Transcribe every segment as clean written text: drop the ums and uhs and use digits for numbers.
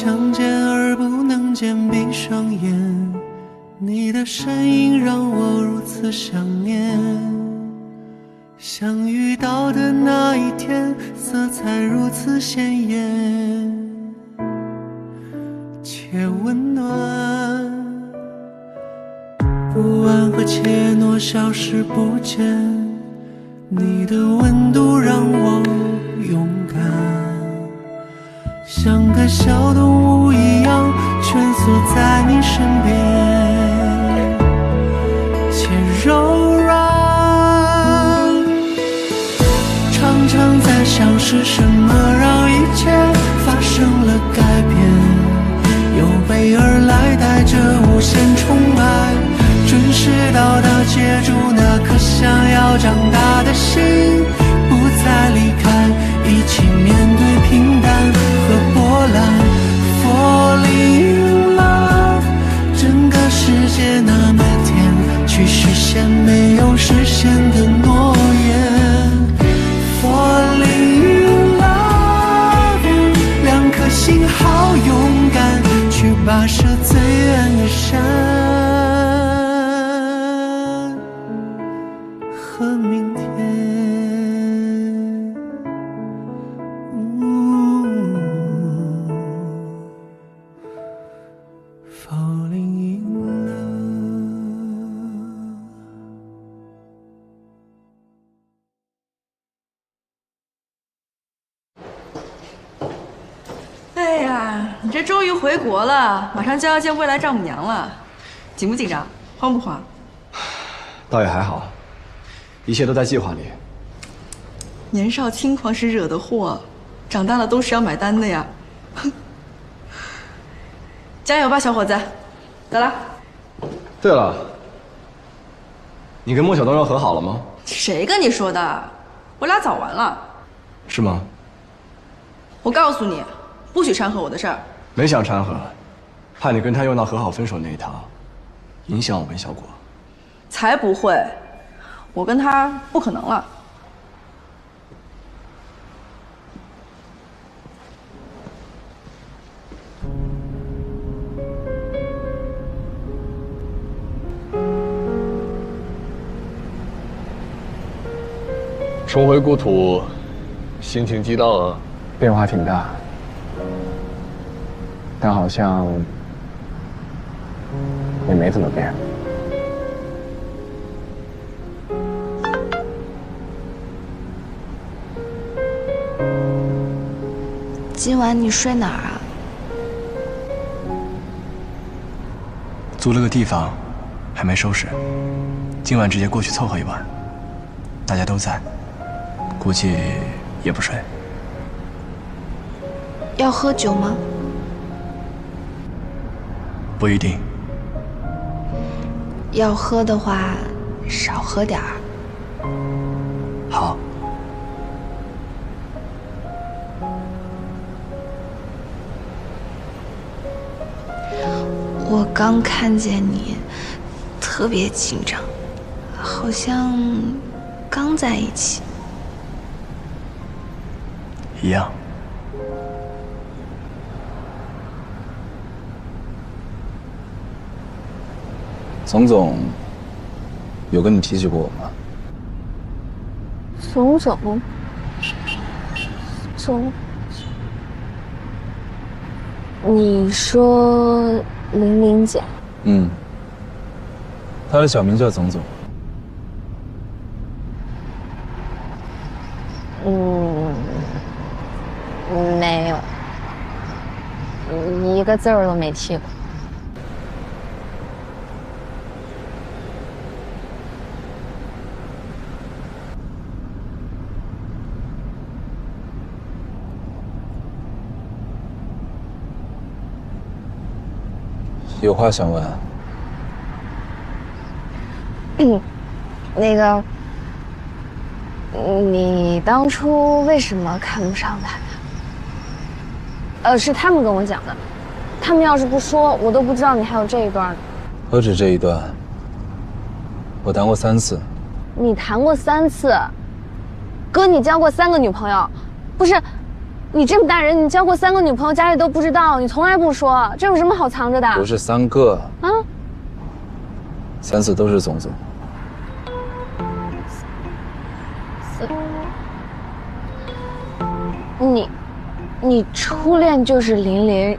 相见而不能见，闭上眼，你的身影让我如此想念。相遇到的那一天，色彩如此鲜艳且温暖，不安和怯懦消失不见，你的温度让我勇敢，像个小动物一样蜷缩在你身边，且柔软。常常在想是什么让一切发生了改变，有备而来带着无限宠爱，准时到达接住那颗想要长大的心，不再离开，一起面对平淡和波澜。Falling in love， 整个世界那么甜，去实现没有实现的诺言。Falling in love you， 两颗心好勇敢，去跋涉最远的山和明天。Falling in love。哎呀，你这终于回国了，马上就要见未来丈母娘了，紧不紧张？慌不慌？倒也还好，一切都在计划里。年少轻狂是惹的祸，长大了都是要买单的呀。加油吧，小伙子！走了。对了，你跟莫小东要和好了吗？谁跟你说的？我俩早完了。是吗？我告诉你，不许掺和我的事儿。没想掺和，怕你跟他又闹和好分手那一套，影响我跟小果。才不会，我跟他不可能了。重回故土，心情激荡啊！变化挺大，但好像也没怎么变。今晚你睡哪儿啊？租了个地方，还没收拾，今晚直接过去凑合一晚。大家都在，估计也不睡。要喝酒吗？不一定。要喝的话，少喝点儿。好。我刚看见你，特别紧张，好像刚在一起。一样。总有跟你提起过我吗？总，你说玲玲姐？嗯，她的小名叫总。没有，一个字儿都没提过。有话想问。那个，你当初为什么看不上他呀？是他们跟我讲的，他们要是不说，我都不知道你还有这一段呢。何止这一段，我谈过3次。你谈过3次，哥，你交过3个女朋友，不是？你这么大人，你交过3个女朋友，家里都不知道，你从来不说，这有什么好藏着的？不是3个啊，3次都是总总。你初恋就是林林，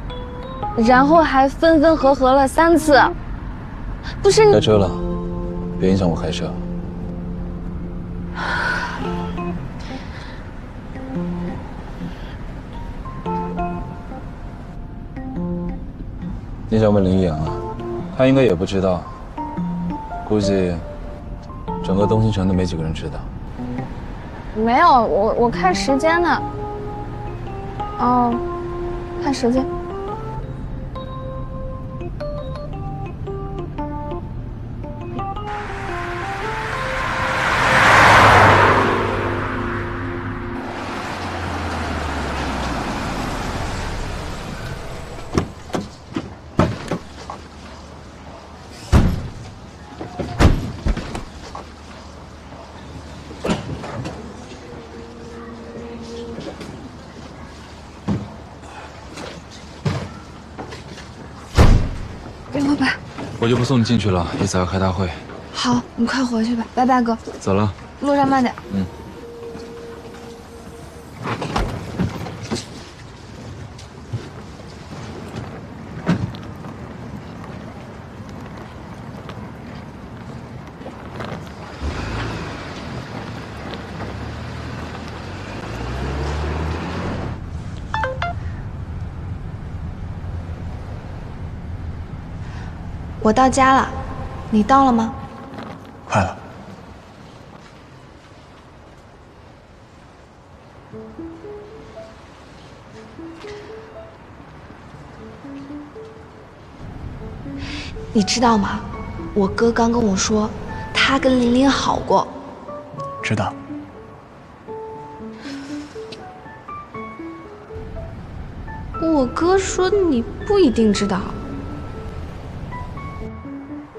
然后还分分合合了3次，不是你？开车了，别影响我开车。你想问林阳啊？他应该也不知道，估计整个东兴城都没几个人知道。没有，我看时间呢。哦，看时间。给我吧。我就不送你进去了，一早要开大会。好，你快回去吧，拜拜哥。走了。路上慢点。嗯。我到家了，你到了吗？快了。你知道吗？我哥刚跟我说，他跟琳琳好过。知道。我哥说你不一定知道。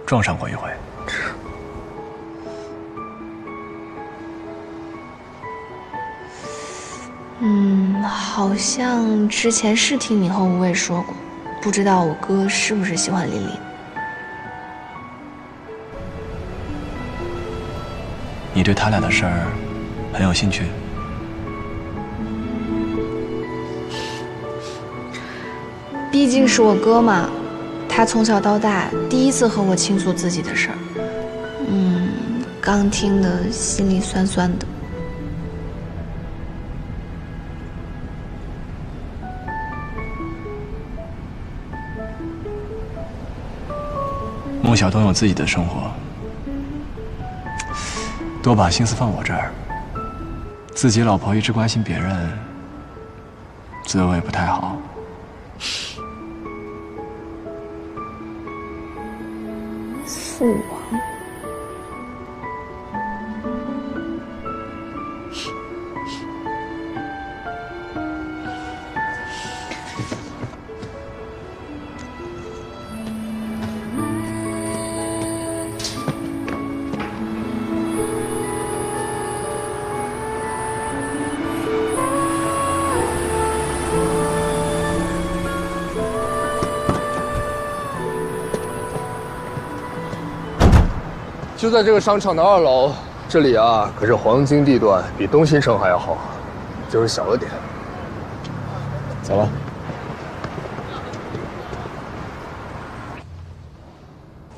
撞上过一回。好像之前是听你和吴畏说过，不知道我哥是不是喜欢琳琳。你对他俩的事儿很有兴趣？毕竟是我哥嘛，他从小到大第一次和我倾诉自己的事儿，刚听得心里酸酸的。穆晓东有自己的生活，多把心思放我这儿，自己老婆一直关心别人，滋味不太好。父王。就在这个商场的2楼，这里啊可是黄金地段，比东兴城还要好，就是小了点。走了。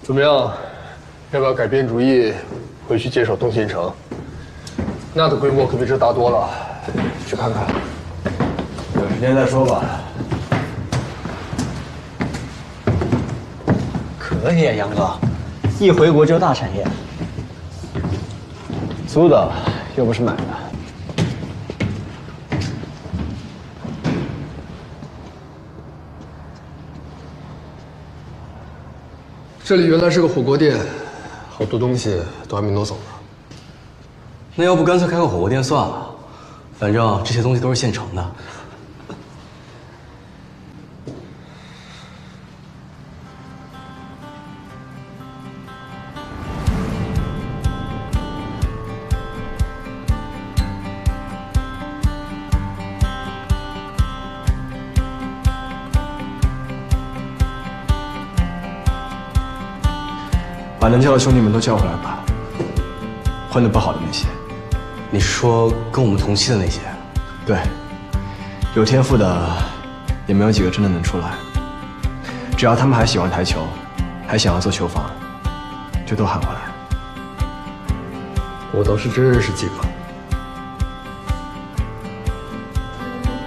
怎么样？要不要改变主意，回去接手东兴城？那的规模可比这大多了，去看看。有时间再说吧。可以啊，杨哥。一回国就大产业，租的又不是买的。这里原来是个火锅店，好多东西都还没挪走呢。那要不干脆开个火锅店算了，反正这些东西都是现成的。把能叫的兄弟们都叫回来吧。混得不好的那些，你是说跟我们同期的那些？对，有天赋的也没有几个真的能出来。只要他们还喜欢台球，还想要做球房，就都喊回来。我倒是真认识几个。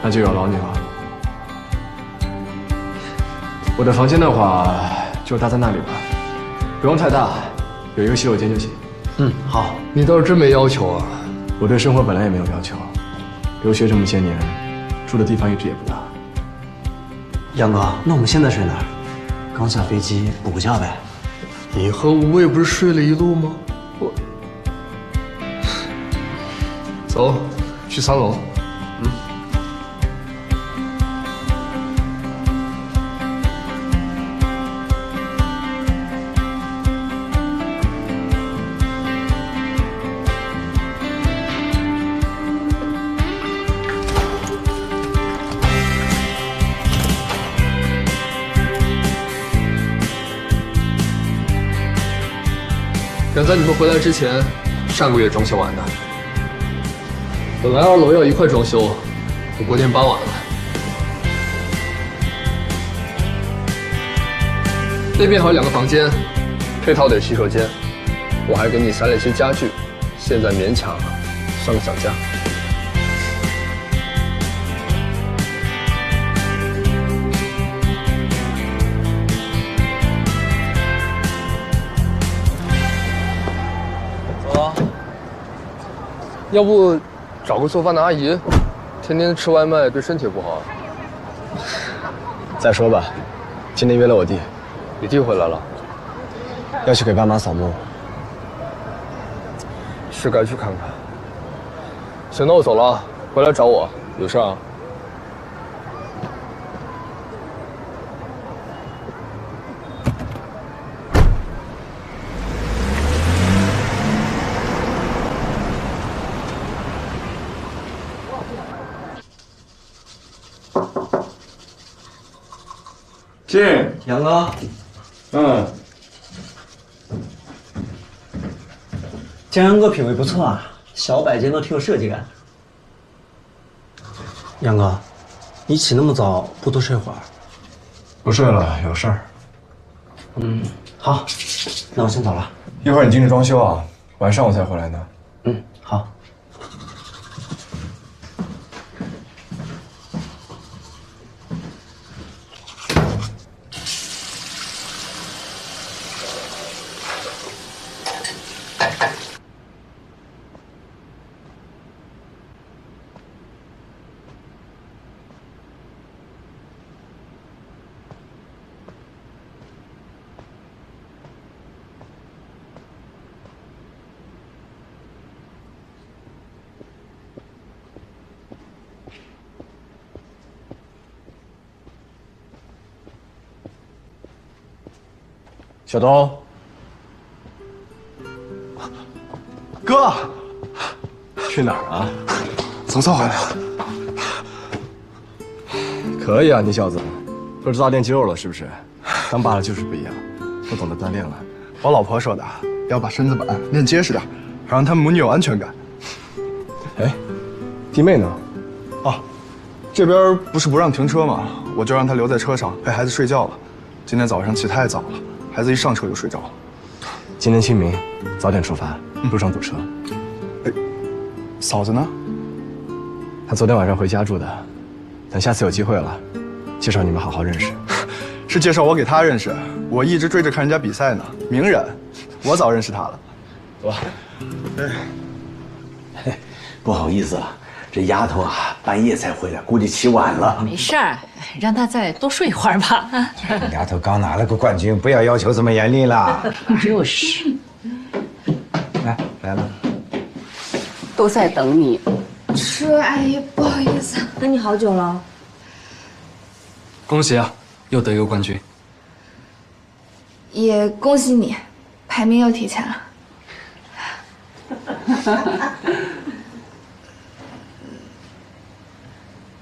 那就有劳你了。我的房间的话，就搭在那里吧，不用太大，有一个洗手间就行。好。你倒是真没要求啊。我对生活本来也没有要求，留学这么些年，住的地方一直也不大。杨哥，那我们现在睡哪儿？刚下飞机补个觉呗。你和吴畏不是睡了一路吗？我走，去3楼。赶在你们回来之前，上个月装修完的。本来2楼要一块装修，我过天搬完了。那边还有2个房间，配套点洗手间。我还给你塞了一些家具，现在勉强算个小家。要不找个做饭的阿姨，天天吃外卖对身体不好。再说吧，今天约了我弟，你弟回来了，要去给爸妈扫墓。是该去看看。行，那我走了，回来找我，有事啊。进，杨哥，江阳哥品味不错啊，小摆件都挺有设计感。杨哥，你起那么早，不多睡会儿？不睡了，有事儿。好，那我先走了。一会儿你盯着装修啊，晚上我才回来呢。好。小东，哥，去哪儿啊？总算回来了。可以啊，你小子，都知道练肌肉了是不是？当爸的就是不一样，都懂得锻炼了。我老婆说的，要把身子板练结实点，让他们母女有安全感。哎，弟妹呢？哦，这边不是不让停车吗？我就让她留在车上陪孩子睡觉了。今天早上起太早了。孩子一上车就睡着了。今天清明，早点出发，路上堵车。哎，嫂子呢？她昨天晚上回家住的，等下次有机会了，介绍你们好好认识。是介绍我给她认识，我一直追着看人家比赛呢，名人，我早认识她了。走吧。哎，不好意思啊，这丫头啊，半夜才回来，估计起晚了。没事儿，让她再多睡一会儿吧。丫头刚拿了个冠军，不要要求这么严厉啦。就是，来了，都在等你。是阿姨，不好意思，等你好久了。恭喜啊，又得一个冠军。也恭喜你，排名又提前了。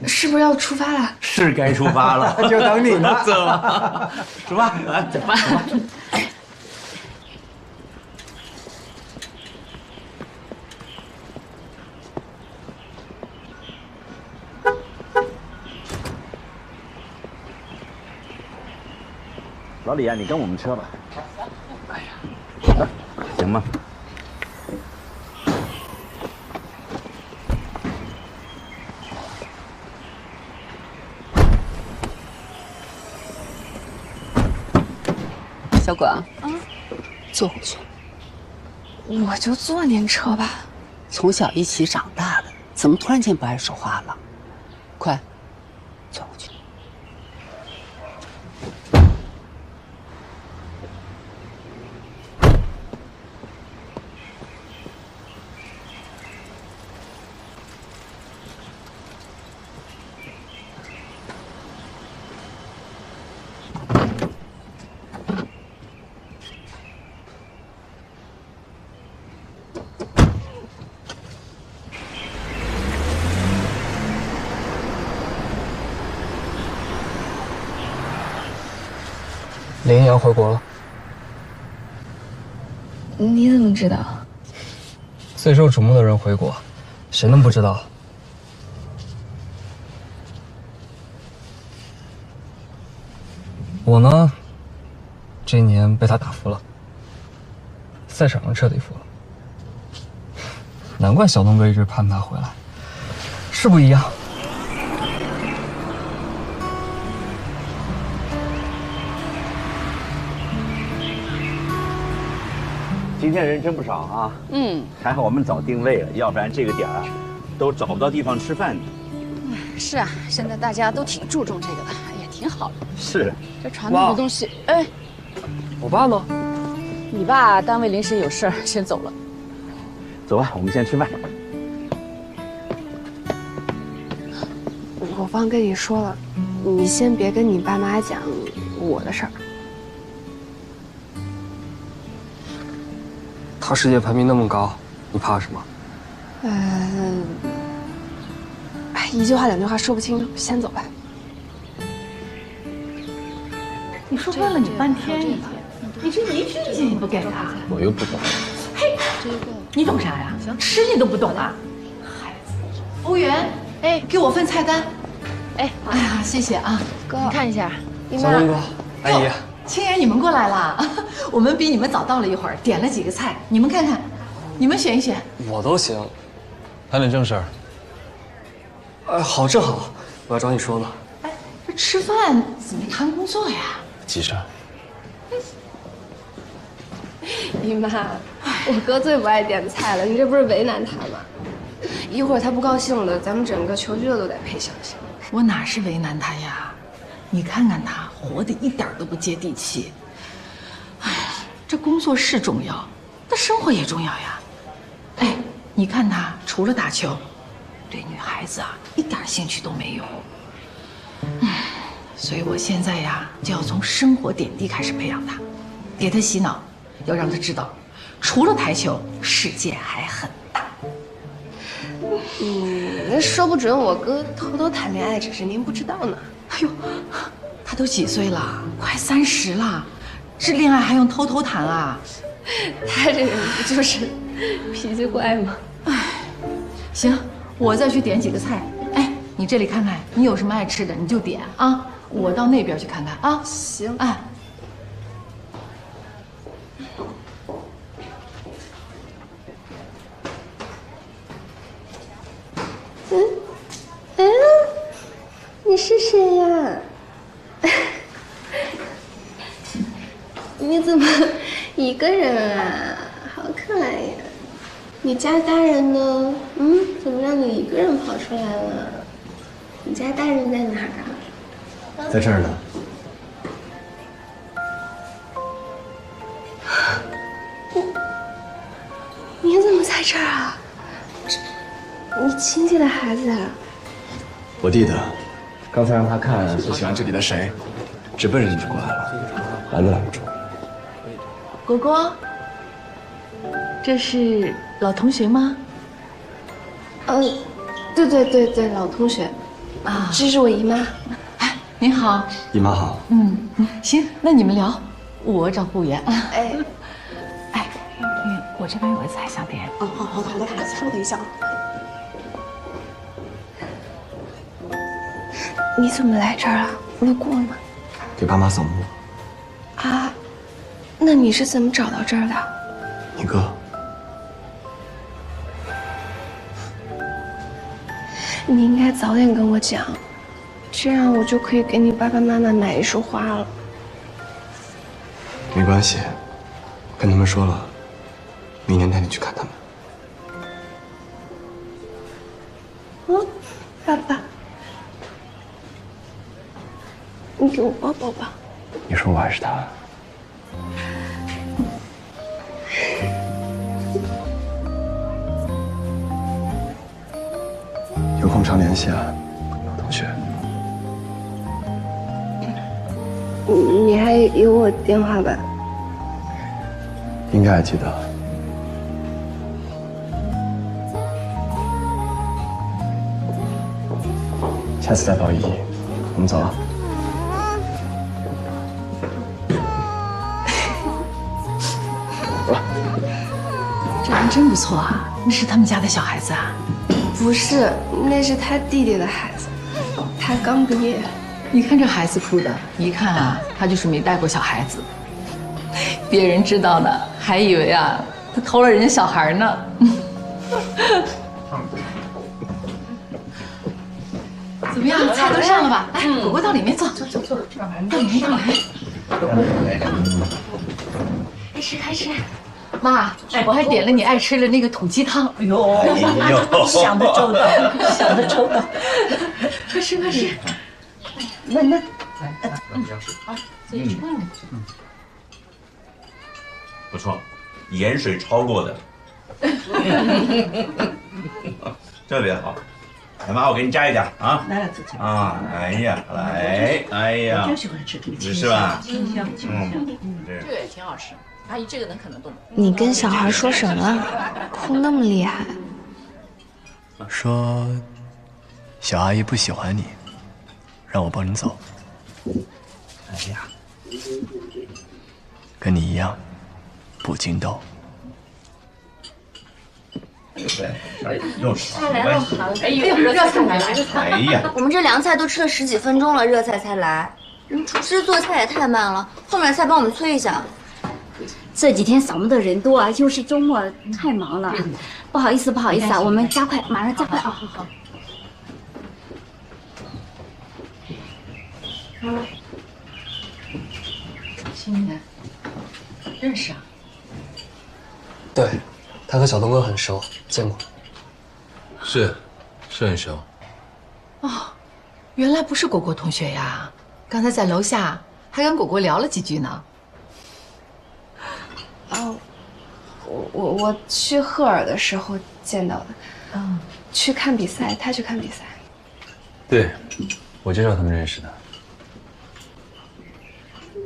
是不是要出发了？是该出发了，就等你呢。走吧，出发，走吧。老李啊，你跟我们车吧。哎呀，行吗？小果，坐回去。我就坐您车吧。从小一起长大的，怎么突然间不爱说话了？快，坐回去。林阳回国了。你怎么知道？最受瞩目的人回国，谁能不知道？我呢，这一年被他打服了，赛场上彻底服了。难怪小东哥一直盼他回来，是不一样。今天人真不少啊！还好我们早定位了，要不然这个点儿都找不到地方吃饭去。是啊，现在大家都挺注重这个的，也挺好的。是。这传统的东西，哎，我爸呢？你爸单位临时有事儿，先走了。走吧，我们先吃饭。我忘跟你说了，你先别跟你爸妈讲我的事儿。他世界排名那么高，你怕什么？一句话两句话说不清楚，先走吧。你说问了你半天，你这一句意见也不给他。我又不懂。嘿，你懂啥呀？吃你都不懂啊！孩子，服务员，哎，给我份菜单。哎呀，谢谢啊，哥，你看一下。小东哥，阿姨。青岩，你们过来了，我们比你们早到了一会儿，点了几个菜，你们看看，你们选一选。我都行。谈点正事儿。好，正好，我要找你说呢。哎，这吃饭怎么没谈工作呀？急着。姨妈，我哥最不爱点菜了，你这不是为难他吗？一会儿他不高兴了，咱们整个球局的都得赔小心。我哪是为难他呀？你看看他活得一点都不接地气。哎，这工作是重要，但生活也重要呀。哎，你看他除了打球，对女孩子啊一点兴趣都没有。所以我现在呀就要从生活点滴开始培养他，给他洗脑，要让他知道，除了台球，世界还很大。那说不准我哥偷偷谈恋爱，只是您不知道呢。哎呦，他都几岁了？快30了，这恋爱还用偷偷谈啊？他这人不就是脾气怪吗？哎，行，我再去点几个菜。哎，你这里看看，你有什么爱吃的你就点啊。我到那边去看看啊。行。哎。你是谁呀？你怎么一个人啊？好可爱呀！你家大人呢？怎么让你一个人跑出来了？你家大人在哪儿啊？在这儿呢。你怎么在这儿啊？你亲戚的孩子啊？我弟的，刚才让他看最喜欢这里的谁，直奔着你就过来了，拦都拦不住。果果，这是老同学吗？对，老同学啊，这是我姨妈。哎，您好，姨妈好。行，那你们聊，我找服务员。哎，我这边有个菜想点。好的，稍等一下。你怎么来这儿啊？路过吗？给爸妈扫墓。啊，那你是怎么找到这儿的？你哥。你应该早点跟我讲，这样我就可以给你爸爸妈妈买一束花了。没关系，跟他们说了，明年带你去看他们。嗯，爸爸，你给我抱抱吧。你说我还是他？有空常联系啊，老同学。你还有我电话吧？应该还记得。下次再抱依依，我们走了。这人真不错啊！那是他们家的小孩子啊？不是，那是他弟弟的孩子，他刚毕业。你看这孩子哭的，一看啊，他就是没带过小孩子。别人知道呢，还以为啊，他偷了人家小孩呢。怎么样，菜都上了吧？来，果果到里面坐，坐，到里面来。开吃。妈，我还点了你爱吃的那个土鸡汤。哎呦，想得周到，想得周到。快吃。那，好，自己吃。不错，盐水超过的，特别好。来妈，我给你加一点啊。来，啊，哎呀，我就喜欢吃这个是吧？这个也挺好吃。阿姨，这个能啃得动。你跟小孩说什么？哭那么厉害？说小阿姨不喜欢你，让我抱你走。哎呀，跟你一样，不经斗。又是菜来了，哎呦，热菜来了！哎呀，我们这凉菜都吃了10几分钟了，热菜才来。厨师做菜也太慢了，后面菜帮我们催一下。这几天扫墓的人多啊，又是周末，太忙了。不好意思啊，我们加快，马上加快啊！好。青年，认识啊？对，他和小东哥很熟，见过。是很熟。哦，原来不是果果同学呀！刚才在楼下还跟果果聊了几句呢。哦，我去赫尔的时候见到的。嗯，去看比赛，他去看比赛。对，我介绍他们认识的。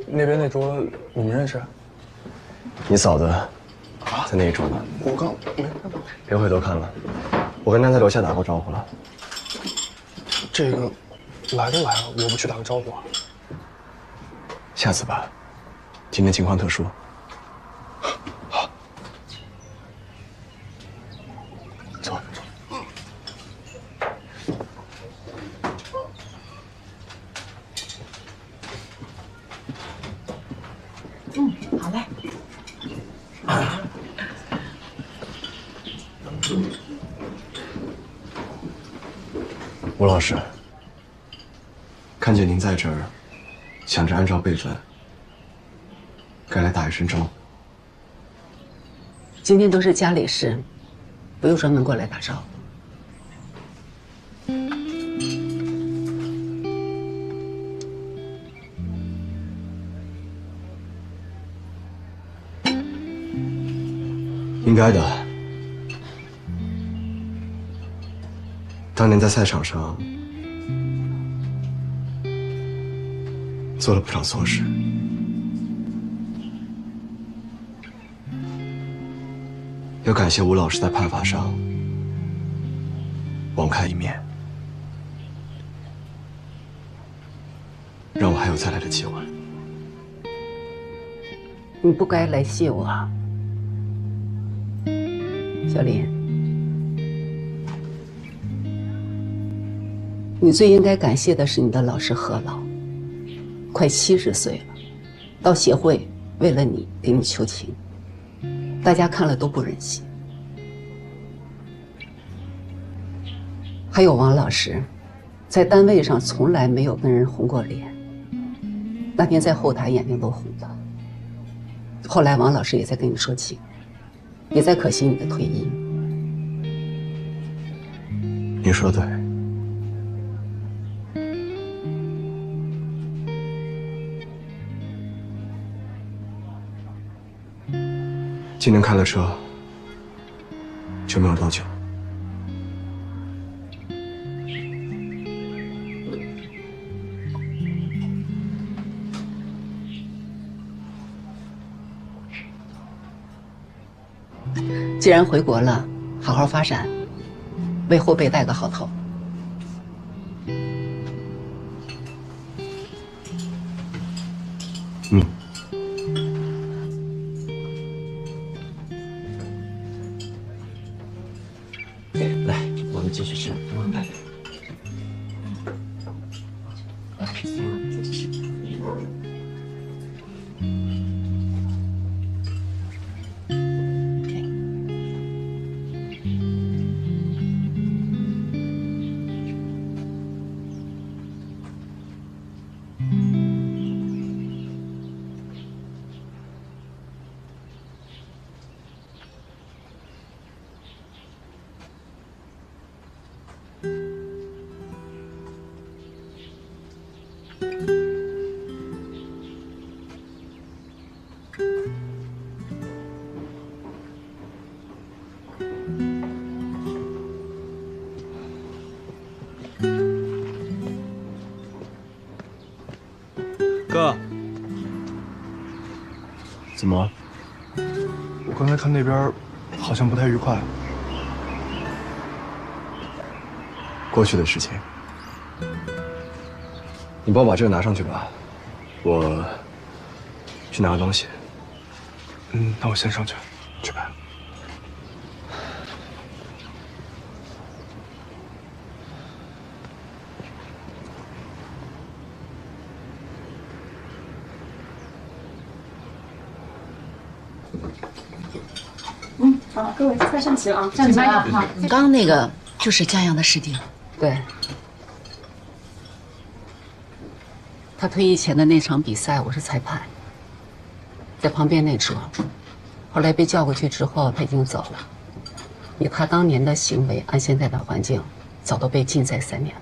那边那桌你们认识？你嫂子在那一桌呢。我刚没看到。别回头看了，我跟她在楼下打过招呼了。这个来都来了，我不去打个招呼啊？下次吧，今天情况特殊。好，走。好嘞。吴老师，看见您在这儿，想着按照辈分，该来打一声招呼。今天都是家里事，不用专门过来打招呼。应该的。当年在赛场上做了不少错事，要感谢吴老师在判罚上网开一面，让我还有再来的机会。你不该来谢我啊，小林。你最应该感谢的是你的老师何老，快70岁了，到协会为了你给你求情，大家看了都不忍心。还有王老师，在单位上从来没有跟人红过脸，那天在后台眼睛都红了。后来王老师也在跟你说情，也在可惜你的退役。你说的对。今天开了车，就没有多久。既然回国了，好好发展，为后辈带个好头。嗯。来，我们继续吃。哥，怎么了？我刚才看那边好像不太愉快。过去的事情，你帮我把这个拿上去吧，我去拿个东西。嗯，那我先上去，去吧。好，各位快上齐了啊！上齐了。好，刚刚那个就是江阳的师弟。对。他退役前的那场比赛，我是裁判，在旁边那桌。后来被叫过去之后，他已经走了。以他当年的行为，按现在的环境，早都被禁赛3年了。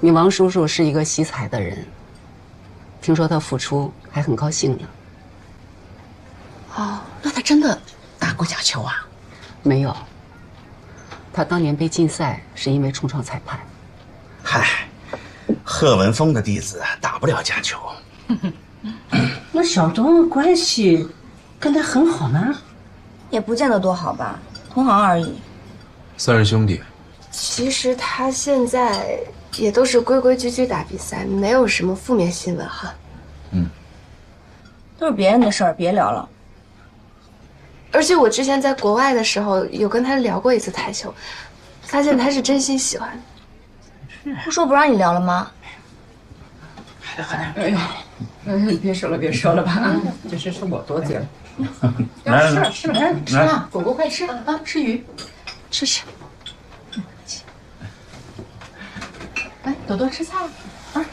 你王叔叔是一个惜才的人，听说他复出还很高兴呢。哦，那他真的打过假球啊？没有，他当年被禁赛是因为冲撞裁判。嗨，贺文峰的弟子打不了假球。那小东关系跟他很好吗？也不见得多好吧，同行而已。算是兄弟。其实他现在也都是规规矩矩打比赛，没有什么负面新闻哈。都是别人的事儿，别聊了。而且我之前在国外的时候有跟他聊过一次台球，发现他是真心喜欢。不说不让你聊了吗？哎呦，别说了，别说了吧啊！这是我多嘴了。来吃吧，吃啊！果果快吃啊！吃鱼，吃。来，朵朵吃菜啊！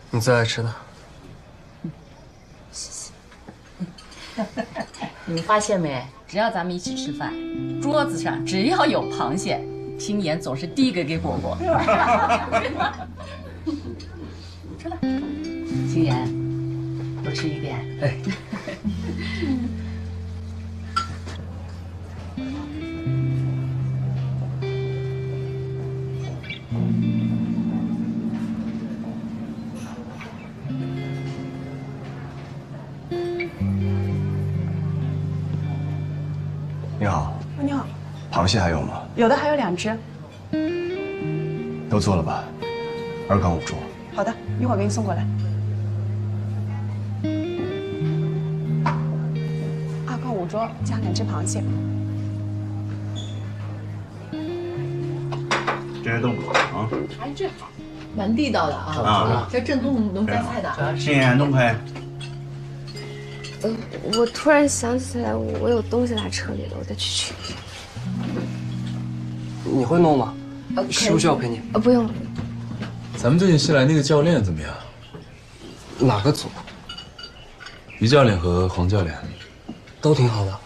你最爱吃的。你们发现没？只要咱们一起吃饭，桌子上只要有螃蟹，青岩总是第一个给果果。吃吧，青岩，多吃一点。哎。你好。你好。螃蟹还有吗？有的还有2只。都做了吧？2缸5桌。好的，一会儿给你送过来。2缸5桌加2只螃蟹。这些都不错啊。哎，这好，蛮地道的啊！啊，这正宗农家菜的。新年东配。我突然想起来，我有东西在车里了，我再去取一下。你会弄吗？需不需要陪你？不用了。咱们最近新来那个教练怎么样？哪个组？于教练和黄教练都挺好的。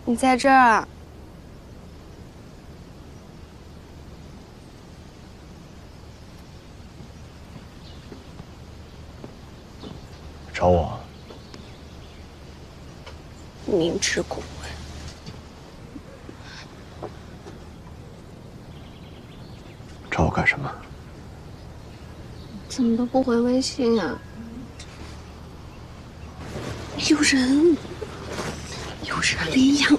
你在这儿啊？找我？明知故问。找我干什么？怎么都不回微信啊？有人。又是林阳，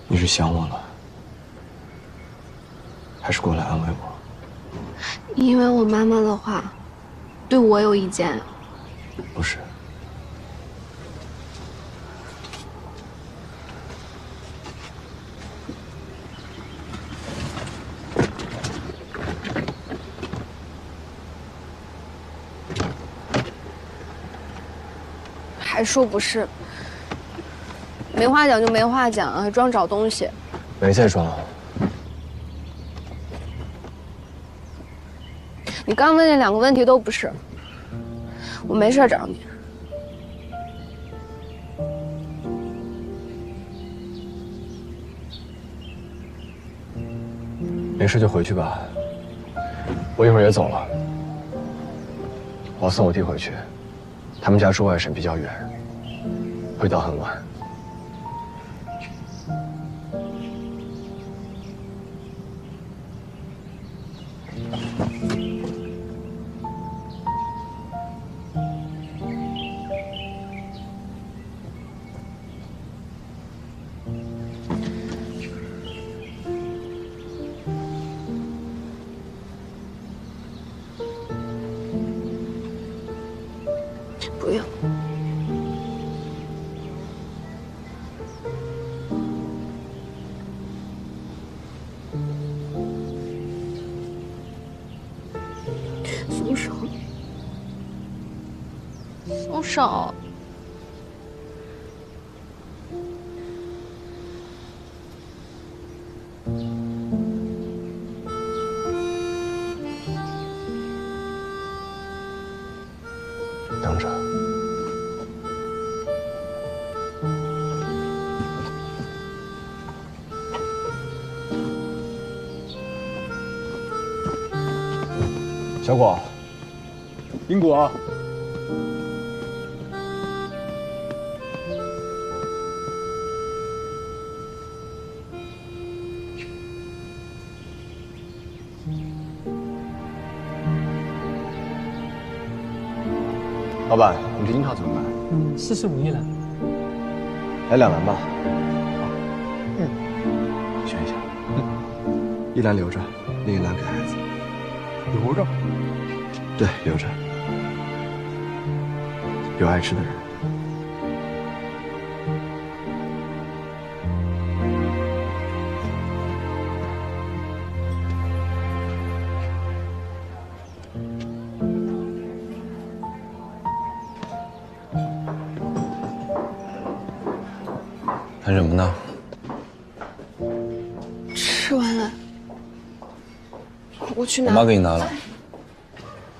你是想我了，还是过来安慰我？因为我妈妈的话，对我有意见。不是。还说不是？没话讲就没话讲啊，还装找东西。没在装。你刚问那2个问题都不是，我没事找你。没事就回去吧，我一会儿也走了。我要送我弟回去，他们家住外省比较远，会到很晚。不用。松手。松手。等着。小果，英果，老板，我们这樱桃怎么办？45一篮。来2篮吧。选一下。一篮留着，另一篮给孩子。留着。对，留着。有爱吃的人。看什么呢？吃完了，我去拿。我妈给你拿了。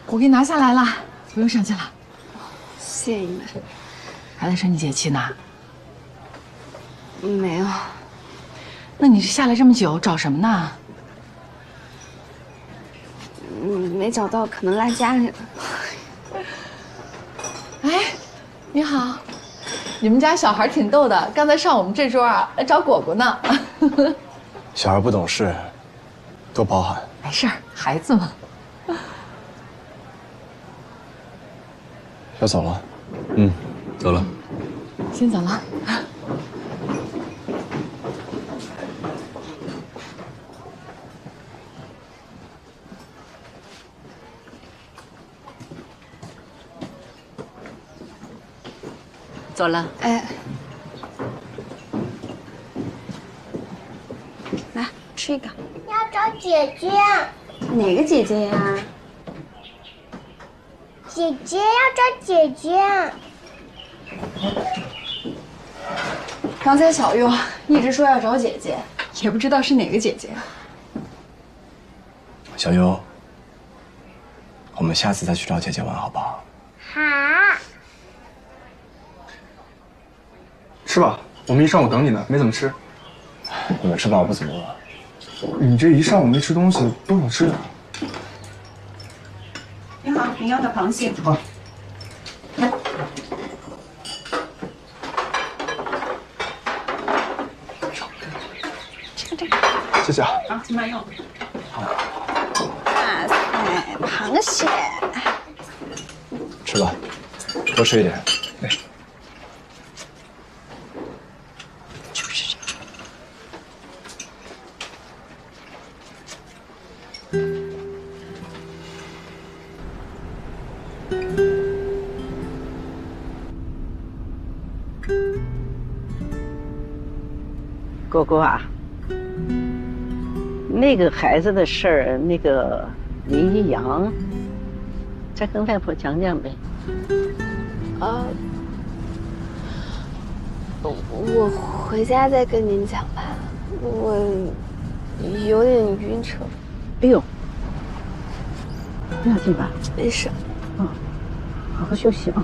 我给你拿下来了，不用生气了。谢谢你们。还在生你姐气呢？没有。那你下来这么久，找什么呢？没找到，可能落家里了。哎，你好，你们家小孩挺逗的，刚才上我们这桌啊来找果果呢。小孩不懂事，多包涵。没事儿，孩子嘛。要走了？走了。先走了。走了。哎，来吃一个。要找姐姐。哪个姐姐呀？姐姐要找姐姐。刚才小优一直说要找姐姐，也不知道是哪个姐姐。小优，我们下次再去找姐姐玩，好不好？好。吃吧，我们一上午等你呢，没怎么吃。你们吃吧，我不怎么饿。你这一上午没吃东西，多少吃点。你好，你要的螃蟹。好。这个。谢谢啊。好，请慢用。好。哇塞，螃蟹。吃吧，多吃一点。哎。就是这个。果果啊，那个孩子的事儿，那个林一阳，再跟外婆讲讲呗。我回家再跟您讲吧，我有点晕车。哎呦，不要紧吧？没事。好好休息啊。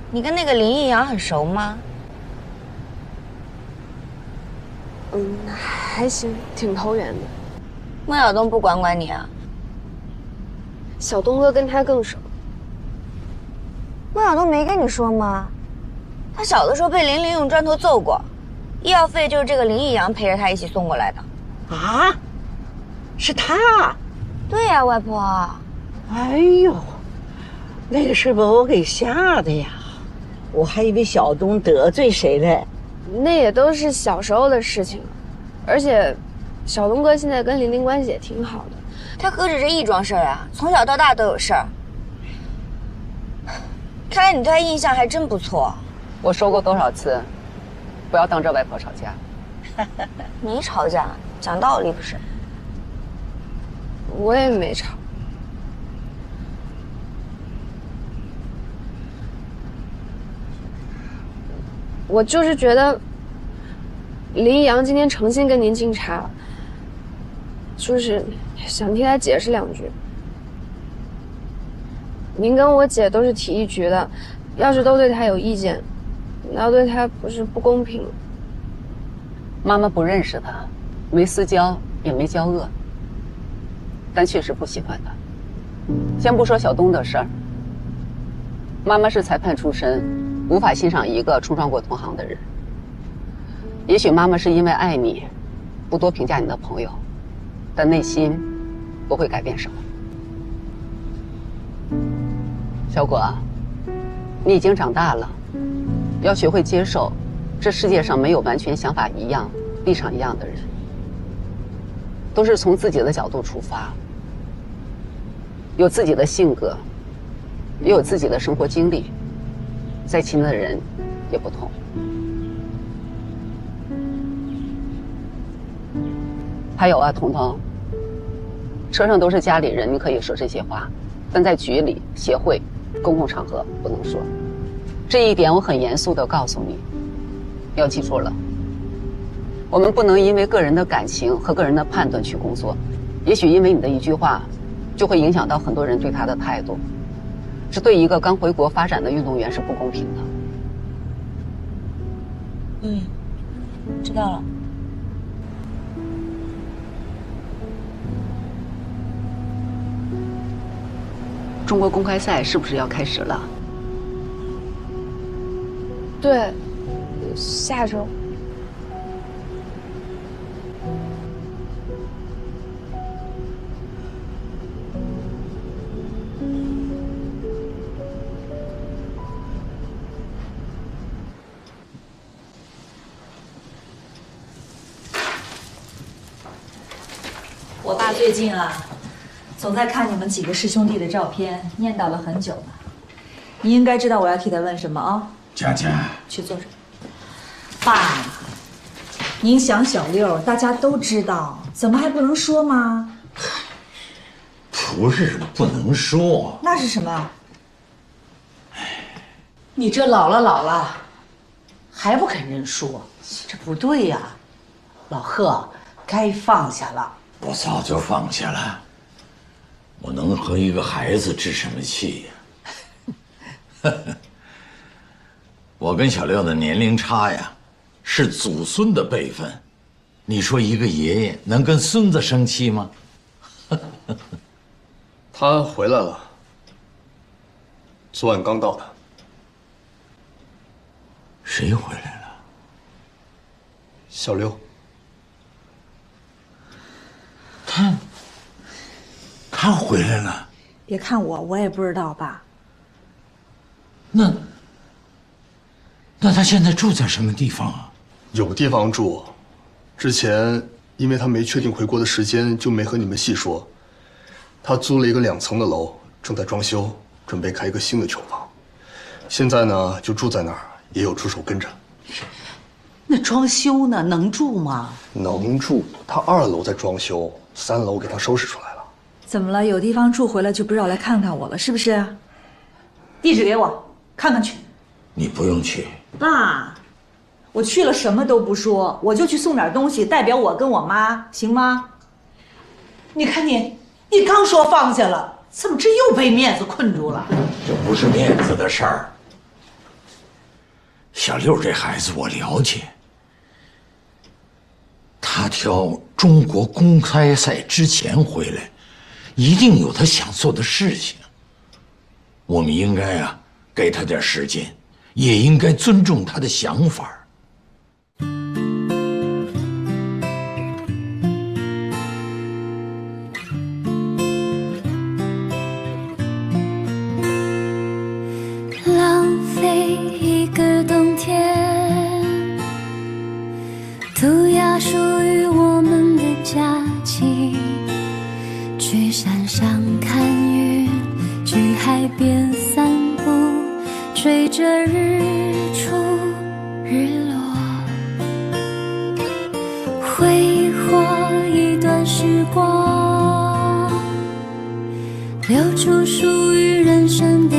你跟那个林一阳很熟吗？还行，挺投缘的。孟小冬不管管你啊？小东哥跟他更熟。孟小冬没跟你说吗？他小的时候被林玲用砖头揍过，医药费就是这个林一阳陪着他一起送过来的。啊？是他？对呀，外婆。哎呦，那个是把我给吓的呀！我还以为小东得罪谁嘞。那也都是小时候的事情，而且小东哥现在跟玲玲关系也挺好的。他何止这一桩事儿啊，从小到大都有事儿。看来你对他印象还真不错。我说过多少次，不要当着外婆吵架。你吵架，讲道理不是？我也没吵。我就是觉得林一阳今天诚心跟您敬茶，就是想替他解释两句。您跟我姐都是体育局的，要是都对他有意见，那对他不是不公平？妈妈不认识他，没私交，也没交恶，但确实不喜欢他。先不说小东的事儿，妈妈是裁判出身，无法欣赏一个冲撞过同行的人。也许妈妈是因为爱你，不多评价你的朋友，但内心不会改变什么。小果，你已经长大了，要学会接受，这世界上没有完全想法一样、立场一样的人，都是从自己的角度出发，有自己的性格，也有自己的生活经历，再亲的人也不同。还有啊，彤彤，车上都是家里人，你可以说这些话，但在局里、协会、公共场合不能说。这一点我很严肃地告诉你，要记住了。我们不能因为个人的感情和个人的判断去工作，也许因为你的一句话，就会影响到很多人对他的态度。这对一个刚回国发展的运动员是不公平的。嗯，知道了。中国公开赛是不是要开始了？对，下周。我爸最近啊，总在看你们几个师兄弟的照片，念叨了很久了。你应该知道我要替他问什么啊？佳佳，去坐着。爸，您想小六，大家都知道，怎么还不能说吗？不是不能说，那是什么？你这老了，还不肯认输，这不对呀！老贺，该放下了。我早就放下了，我能和一个孩子置什么气呀？我跟小六的年龄差呀，是祖孙的辈分。你说一个爷爷能跟孙子生气吗？他回来了，昨晚刚到的。谁回来了？小六。他回来了。别看我也不知道爸。那他现在住在什么地方啊？有地方住，之前因为他没确定回国的时间，就没和你们细说。他租了一个2层的楼，正在装修，准备开一个新的球房。现在呢，就住在那儿，也有助手跟着。那装修呢，能住吗？能住，他2楼在装修，3楼给他收拾出来了。怎么了？有地方住回来就不知道来看看我了，是不是？地址给我，看看去。你不用去。爸，我去了什么都不说，我就去送点东西，代表我跟我妈，行吗？你看你刚说放下了，怎么这又被面子困住了？这不是面子的事儿。小六这孩子我了解，他挑中国公开赛之前回来，一定有他想做的事情。我们应该啊，给他点时间，也应该尊重他的想法。浪费一个冬天，涂鸦属于我们的假期，去山上看云，去海边散步，追着日出日落，挥霍一段时光，留住属于人生的